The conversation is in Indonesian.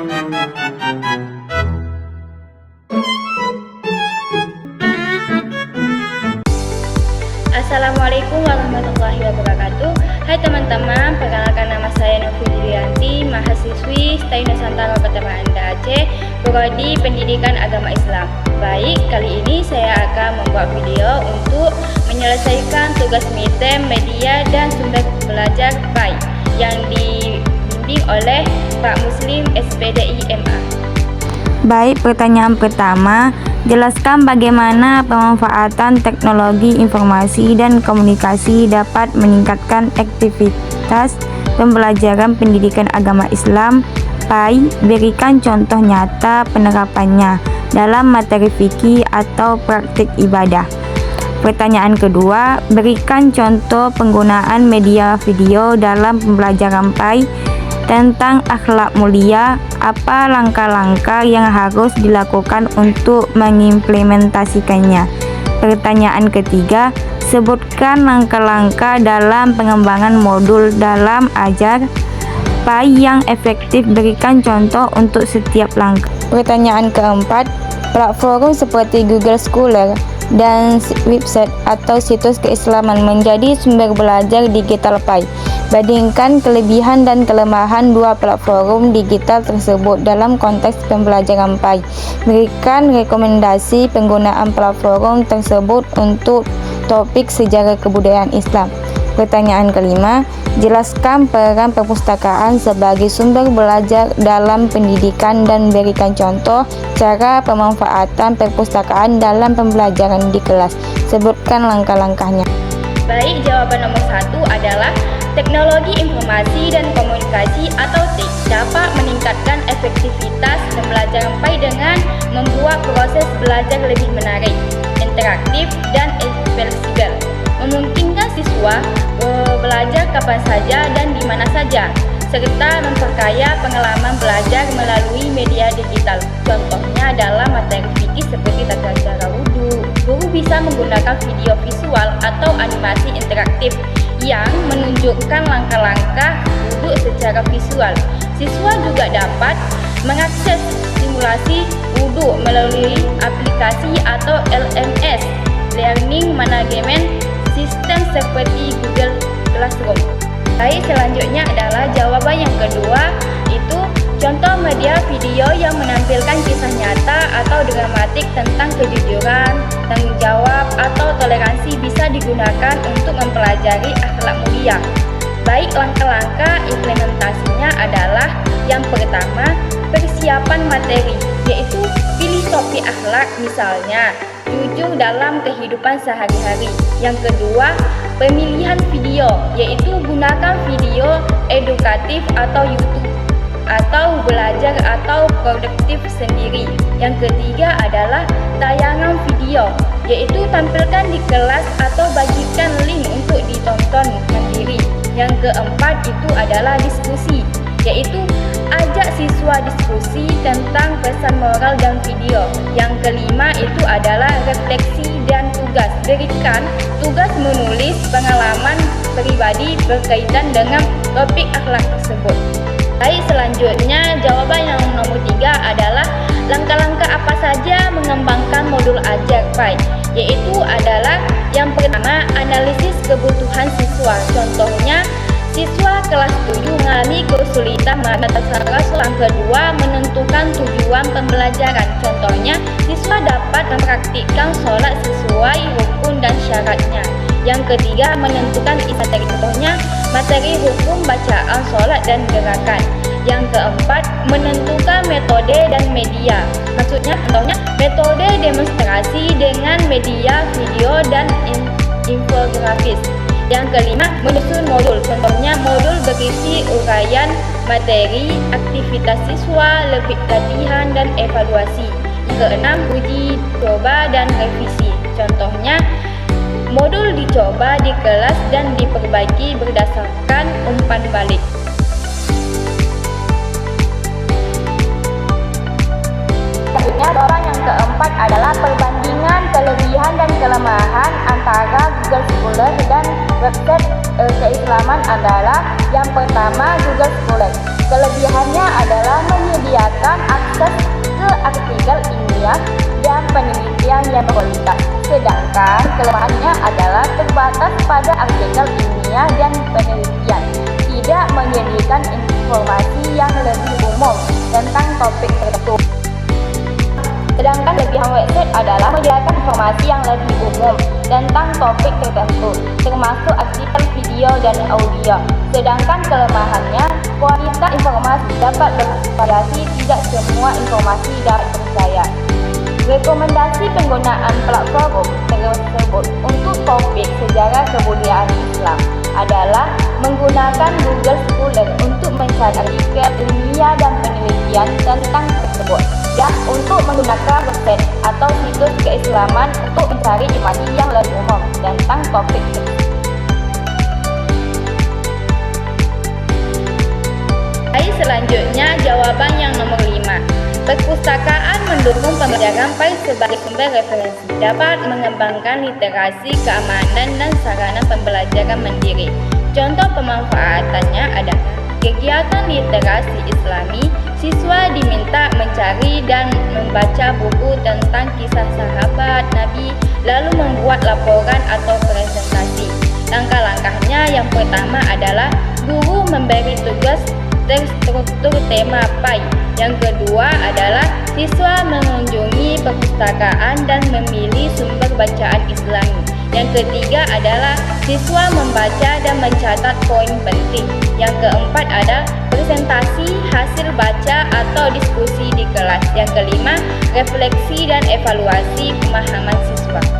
Assalamualaikum warahmatullahi wabarakatuh. Hai teman-teman, perkenalkan nama saya Novrianti, mahasiswi STAI Nusantara Kota Banda Aceh, Prodi Pendidikan Agama Islam. Baik, kali ini saya akan membuat video untuk menyelesaikan tugas midterm media dan sumber belajar PAI yang dibimbing oleh Pak Muslim SPDI MA. Baik, pertanyaan pertama, jelaskan bagaimana pemanfaatan teknologi informasi dan komunikasi dapat meningkatkan aktivitas pembelajaran pendidikan agama Islam PAI. Berikan contoh nyata penerapannya dalam materi fikih atau praktik ibadah. Pertanyaan kedua, berikan contoh penggunaan media video dalam pembelajaran PAI tentang akhlak mulia. Apa langkah-langkah yang harus dilakukan untuk mengimplementasikannya? Pertanyaan ketiga, sebutkan langkah-langkah dalam pengembangan modul dalam ajar PAI yang efektif. Berikan contoh untuk setiap langkah. Pertanyaan keempat, platform seperti Google Scholar dan website atau situs keislaman menjadi sumber belajar digital PAI. Bandingkan kelebihan dan kelemahan dua platform digital tersebut dalam konteks pembelajaran PAI. Berikan rekomendasi penggunaan platform tersebut untuk topik sejarah kebudayaan Islam. Pertanyaan kelima, jelaskan peran perpustakaan sebagai sumber belajar dalam pendidikan dan berikan contoh cara pemanfaatan perpustakaan dalam pembelajaran di kelas. Sebutkan langkah-langkahnya. Baik, jawaban nomor 1 adalah teknologi informasi dan komunikasi atau TIK dapat meningkatkan efektivitas pembelajaran PAI dengan membuat proses belajar lebih menarik, interaktif, dan fleksibel. Memungkinkan siswa belajar kapan saja dan di mana saja, serta memperkaya pengalaman belajar melalui media digital. Contohnya dalam materi fikih seperti tata cara wudhu, guru bisa menggunakan video visual atau animasi interaktif yang menunjukkan langkah-langkah wudhu secara visual. Siswa juga dapat mengakses simulasi wudhu melalui aplikasi atau LMS, Learning Management System seperti Google Classroom. Baik, selanjutnya adalah jawaban yang kedua, itu contoh media video yang menampilkan kisah nyata atau dramatik tentang kejujuran, tanggung jawab, atau toleransi bisa digunakan untuk mempelajari akhlak mulia. Baik, langkah-langkah implementasinya adalah yang pertama, persiapan materi, yaitu pilih topik akhlak, misalnya jujur dalam kehidupan sehari-hari. Yang kedua, pemilihan video, yaitu gunakan video edukatif atau YouTube atau belajar atau produktif sendiri. Yang ketiga adalah tayangan video, yaitu tampilkan di kelas atau bagikan link untuk ditonton mandiri. Yang keempat itu adalah diskusi, yaitu ajak siswa diskusi tentang pesan moral dan video. Yang kelima itu adalah refleksi dan tugas. Berikan tugas menulis pengalaman pribadi berkaitan dengan topik akhlak tersebut. Baik, selanjutnya jawaban yang nomor 3 adalah langkah-langkah apa saja mengembangkan modul ajar PAI, yaitu adalah yang pertama, analisis kebutuhan siswa. Contohnya, siswa kelas 7 mengalami kesulitan mata salah. Yang kedua, menentukan tujuan pembelajaran. Contohnya, siswa dapat mempraktikkan sholat sesuai rukun dan syaratnya. Yang ketiga, menentukan isi materi. Contohnya, materi hukum bacaan sholat dan gerakan. Yang keempat, menentukan metode dan media. Maksudnya, contohnya, metode demonstrasi dengan media video dan infografis. Yang kelima, menyusun modul. Contohnya, modul berisi uraian materi, aktivitas siswa, lebih latihan, dan evaluasi. Yang keenam, uji coba dan revisi. Contohnya, modul dicoba di kelas dan diperbaiki berdasarkan umpan balik. Selanjutnya, jawaban yang keempat adalah perbandingan kelebihan dan kelemahan antara Google Scholar dan website keislaman adalah yang pertama, Google Scholar. Kelebihannya adalah menyediakan Sedangkan kelemahannya adalah terbatas pada artikel ilmiah dan penelitian, tidak menyediakan informasi yang lebih umum tentang topik tertentu. Sedangkan kelebihan website adalah menyediakan informasi yang lebih umum tentang topik tertentu, termasuk artikel, video, dan audio. Sedangkan kelemahannya, kualitas informasi dapat bervariasi, tidak semua informasi dapat dipercaya. Rekomendasi penggunaan platform tersebut untuk topik sejarah kebudayaan Islam adalah menggunakan Google Scholar untuk mencari artikel ilmiah dan penelitian tentang tersebut, dan untuk menggunakan website atau situs keislaman untuk mencari informasi yang lebih umum tentang topik tersebut. Baik, selanjutnya jawaban yang nomor 5. Perpustakaan mendukung pembelajaran baik sebagai sumber referensi, dapat mengembangkan literasi, keamanan, dan sarana pembelajaran mandiri. Contoh pemanfaatannya adalah kegiatan literasi Islami, siswa diminta mencari dan membaca buku tentang kisah sahabat Nabi, lalu membuat laporan atau presentasi. Langkah-langkahnya yang pertama adalah guru memberi tugas terstruktur tema PAI. Yang kedua adalah siswa mengunjungi perpustakaan dan memilih sumber bacaan Islami. Yang ketiga adalah siswa membaca dan mencatat poin penting. Yang keempat ada presentasi hasil baca atau diskusi di kelas. Yang kelima, refleksi dan evaluasi pemahaman siswa.